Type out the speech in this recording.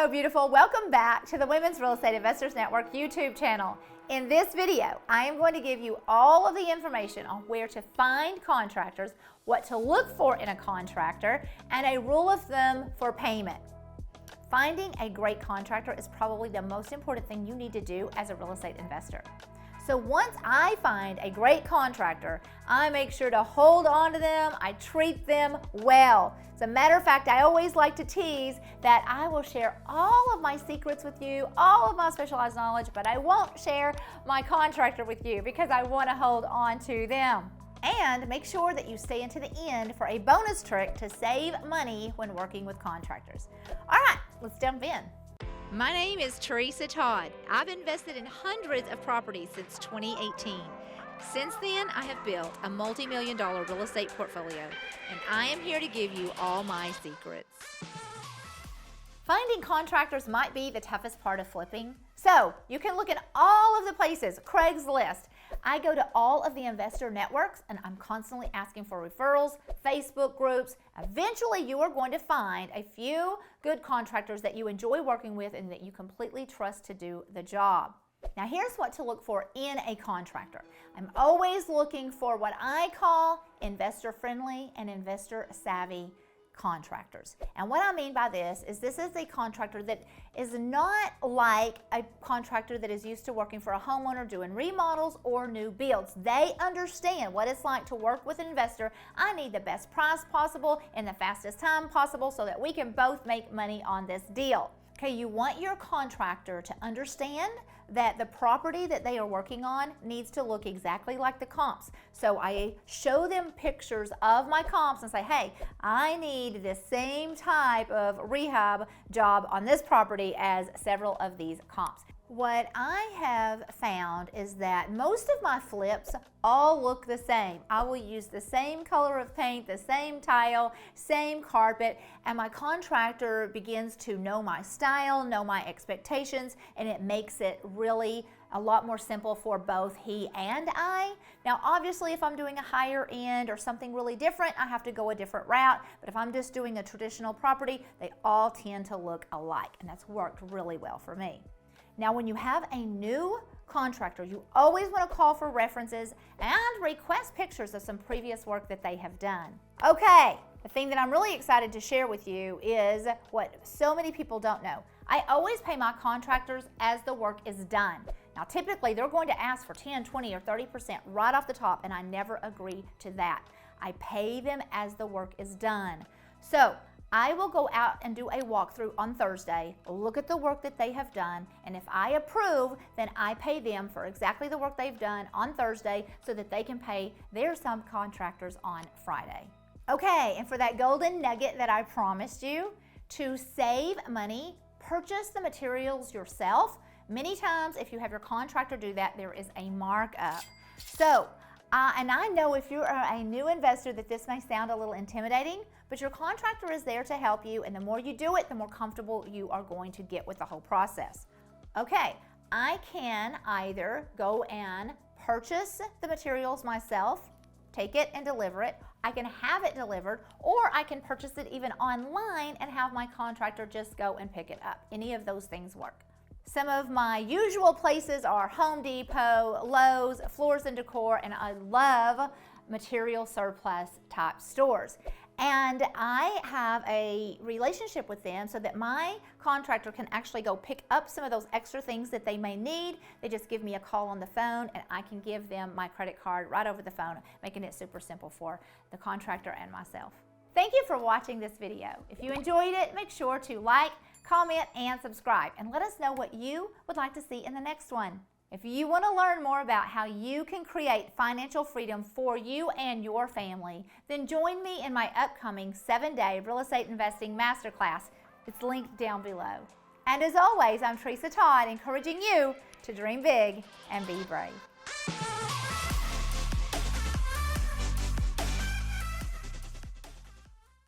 Hello, beautiful. Welcome back to the Women's Real Estate Investors Network YouTube channel. In this video, I am going to give you all of the information on where to find contractors, what to look for in a contractor, and a rule of thumb for payment. Finding a great contractor is probably the most important thing you need to do as a real estate investor. So once I find a great contractor, I make sure to hold on to them, I treat them well. As a matter of fact, I always like to tease that I will share all of my secrets with you, all of my specialized knowledge, but I won't share my contractor with you because I want to hold on to them. And make sure that you stay into the end for a bonus trick to save money when working with contractors. All right, let's jump in. My name is Tresa Todd. I've invested in hundreds of properties since 2018. Since then, I have built a multi-million-dollar real estate portfolio, and I am here to give you all my secrets. Finding contractors might be the toughest part of flipping. So you can look at all of the places, Craigslist. I go to all of the investor networks and I'm constantly asking for referrals, Facebook groups. Eventually you are going to find a few good contractors that you enjoy working with and that you completely trust to do the job. Now here's what to look for in a contractor. I'm always looking for what I call investor friendly and investor savvy contractors. And what I mean by this is a contractor that is not like a contractor that is used to working for a homeowner doing remodels or new builds. They understand what it's like to work with an investor. I need the best price possible in the fastest time possible so that we can both make money on this deal. Okay, you want your contractor to understand that the property that they are working on needs to look exactly like the comps. So I show them pictures of my comps and say, hey, I need the same type of rehab job on this property as several of these comps. What I have found is that most of my flips all look the same. I will use the same color of paint, the same tile, same carpet, and my contractor begins to know my style, know my expectations, and it makes it really a lot more simple for both he and I. Now, obviously, if I'm doing a higher end or something really different, I have to go a different route. But if I'm just doing a traditional property, they all tend to look alike, and that's worked really well for me. Now, when you have a new contractor, you always want to call for references and request pictures of some previous work that they have done. Okay, the thing that I'm really excited to share with you is what so many people don't know. I always pay my contractors as the work is done. Now, typically, they're going to ask for 10, 20, or 30% right off the top, and I never agree to that. I pay them as the work is done. So, I will go out and do a walkthrough on Thursday, look at the work that they have done, and if I approve, then I pay them for exactly the work they've done on Thursday so that they can pay their subcontractors on Friday. Okay, and for that golden nugget that I promised you, to save money, purchase the materials yourself. Many times, if you have your contractor do that, there is a markup. So, and I know if you're a new investor that this may sound a little intimidating, but your contractor is there to help you, and the more you do it, the more comfortable you are going to get with the whole process. Okay, I can either go and purchase the materials myself, take it and deliver it. I can have it delivered, or I can purchase it even online and have my contractor just go and pick it up. Any of those things work. Some of my usual places are Home Depot, Lowe's, Floors and Decor, and I love material surplus type stores. And I have a relationship with them so that my contractor can actually go pick up some of those extra things that they may need. They just give me a call on the phone and I can give them my credit card right over the phone, making it super simple for the contractor and myself. Thank you for watching this video. If you enjoyed it, make sure to like, comment, and subscribe, and let us know what you would like to see in the next one. If you want to learn more about how you can create financial freedom for you and your family, then join me in my upcoming 7-day real estate investing masterclass. It's linked down below. And as always, I'm Tresa Todd, encouraging you to dream big and be brave.